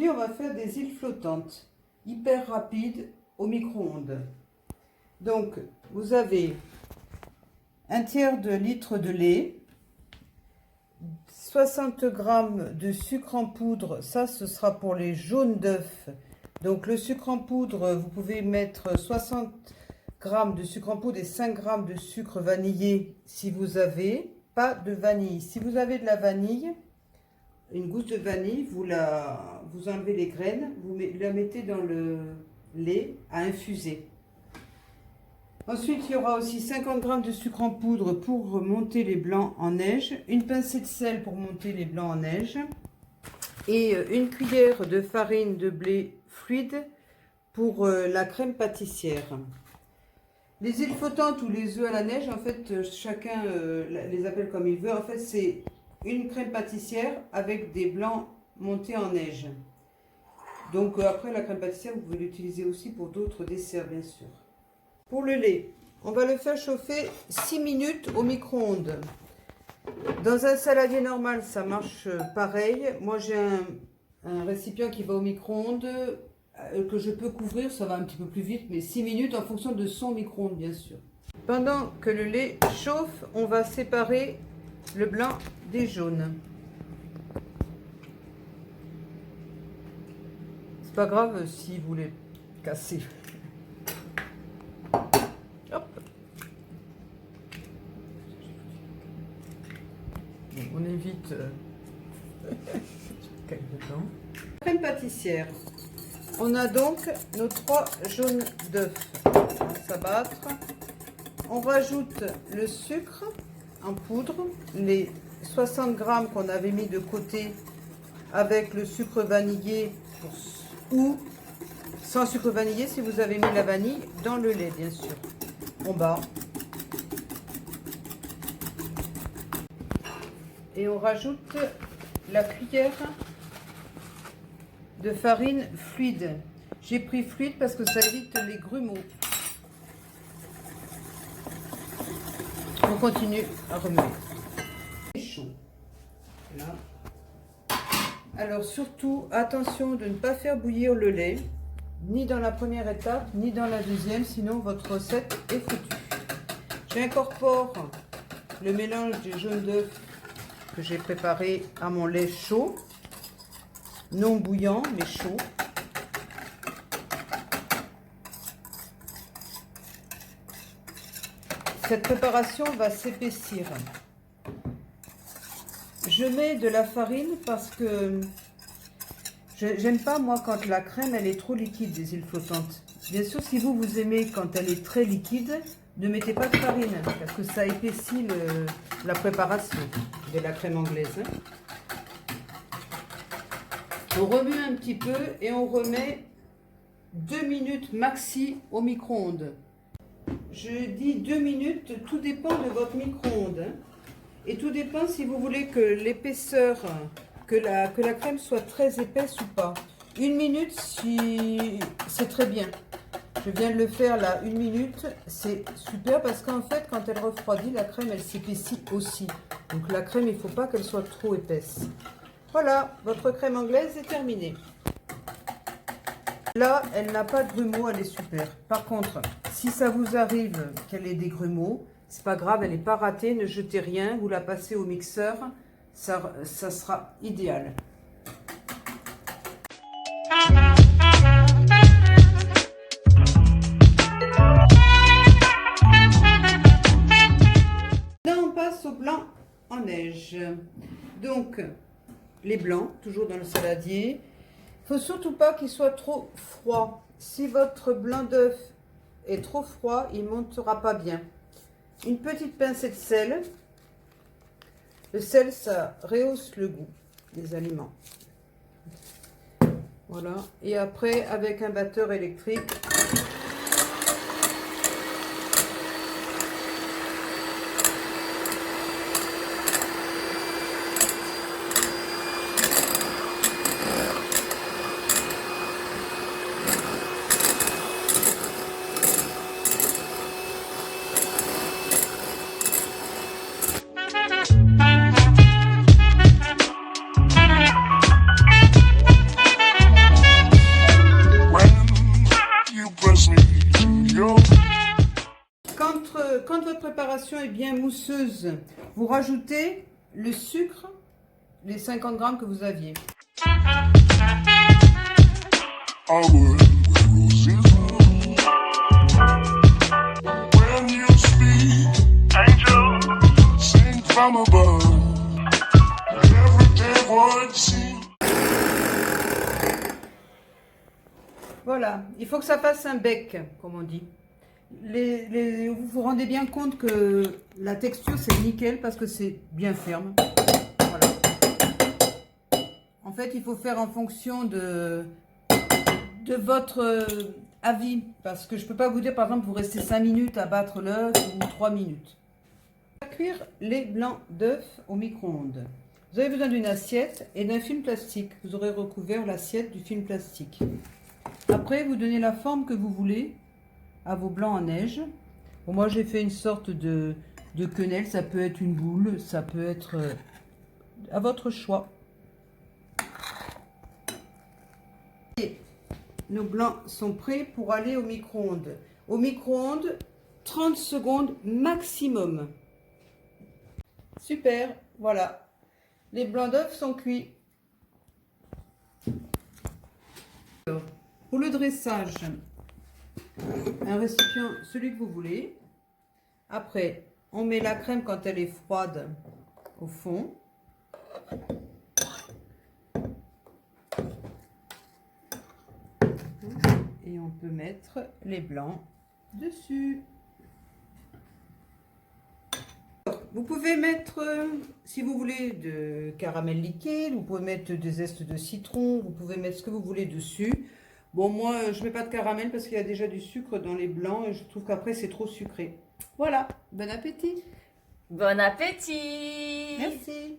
Aujourd'hui, on va faire des îles flottantes, hyper rapides au micro-ondes. Donc, vous avez un tiers de litre de lait, 60 g de sucre en poudre, ça ce sera pour les jaunes d'œufs. Donc le sucre en poudre, vous pouvez mettre 60 g de sucre en poudre et 5 g de sucre vanillé si vous avez pas de vanille. Si vous avez de la vanille, une gousse de vanille, vous enlevez les graines, vous la mettez dans le lait à infuser. Ensuite, il y aura aussi 50 g de sucre en poudre pour monter les blancs en neige, une pincée de sel pour monter les blancs en neige et une cuillère de farine de blé fluide pour la crème pâtissière. Les îles flottantes ou les œufs à la neige, en fait, chacun les appelle comme il veut. En fait, c'est une crème pâtissière avec des blancs montés en neige. Donc après, la crème pâtissière, vous pouvez l'utiliser aussi pour d'autres desserts, bien sûr. Pour le lait, on va le faire chauffer 6 minutes au micro-ondes. Dans un saladier normal, ça marche pareil. Moi, j'ai un récipient qui va au micro-ondes que je peux couvrir. Ça va un petit peu plus vite, mais 6 minutes en fonction de son micro-ondes, bien sûr. Pendant que le lait chauffe, on va séparer le blanc des jaunes. C'est pas grave si vous les cassez. Hop. Bon, on évite crème pâtissière. On a donc nos 3 jaunes d'œufs. On va s'abattre. On rajoute le sucre en poudre, les 60 g qu'on avait mis de côté avec le sucre vanillé ou sans sucre vanillé si vous avez mis la vanille dans le lait, bien sûr. On bat et on rajoute la cuillère de farine fluide. J'ai pris fluide parce que ça évite les grumeaux. On continue à remuer. C'est chaud. Là. Alors surtout, attention de ne pas faire bouillir le lait, ni dans la première étape, ni dans la deuxième, sinon votre recette est foutue. J'incorpore le mélange des jaunes d'œufs que j'ai préparé à mon lait chaud, non bouillant, mais chaud. Cette préparation va s'épaissir. Je mets de la farine parce que j'aime pas moi quand la crème elle est trop liquide des îles flottantes. Bien sûr, si vous aimez quand elle est très liquide, ne mettez pas de farine parce que ça épaissit la préparation de la crème anglaise. On remue un petit peu et on remet 2 minutes maxi au micro-ondes. Je dis 2 minutes, tout dépend de votre micro-ondes. Et tout dépend si vous voulez que l'épaisseur, que la crème soit très épaisse ou pas. 1 minute, si c'est très bien. Je viens de le faire là, 1 minute, c'est super parce qu'en fait, quand elle refroidit, la crème, elle s'épaissit aussi. Donc la crème, il ne faut pas qu'elle soit trop épaisse. Voilà, votre crème anglaise est terminée. Là, elle n'a pas de grumeaux, elle est super. Par contre, si ça vous arrive qu'elle ait des grumeaux, c'est pas grave, elle n'est pas ratée, ne jetez rien, vous la passez au mixeur, ça sera idéal. Là, on passe au blanc en neige. Donc, les blancs, toujours dans le saladier. Il ne faut surtout pas qu'il soit trop froid. Si votre blanc d'œuf est trop froid, il ne montera pas bien. Une petite pincée de sel. Le sel, ça rehausse le goût des aliments. Voilà. Et après, avec un batteur électrique, quand votre préparation est bien mousseuse, vous rajoutez le sucre, les 50 grammes que vous aviez. Voilà, il faut que ça fasse un bec, comme on dit. Vous vous rendez bien compte que la texture c'est nickel parce que c'est bien ferme. Voilà. En fait, il faut faire en fonction de votre avis. Parce que je ne peux pas vous dire, par exemple, vous restez 5 minutes à battre l'œuf ou 3 minutes. On va cuire les blancs d'œufs au micro-ondes. Vous avez besoin d'une assiette et d'un film plastique. Vous aurez recouvert l'assiette du film plastique. Après, vous donnez la forme que vous voulez à vos blancs en neige. Bon, moi, j'ai fait une sorte de quenelle. Ça peut être une boule, ça peut être à votre choix. Et nos blancs sont prêts pour aller au micro-ondes. Au micro-ondes, 30 secondes maximum. Super, voilà. Les blancs d'œufs sont cuits. Pour le dressage, un récipient, celui que vous voulez. Après, on met la crème quand elle est froide au fond. Et on peut mettre les blancs dessus. Vous pouvez mettre, si vous voulez, de caramel liquide, vous pouvez mettre des zestes de citron, vous pouvez mettre ce que vous voulez dessus. Bon, moi, je ne mets pas de caramel parce qu'il y a déjà du sucre dans les blancs et je trouve qu'après, c'est trop sucré. Voilà, bon appétit. Bon appétit. Merci.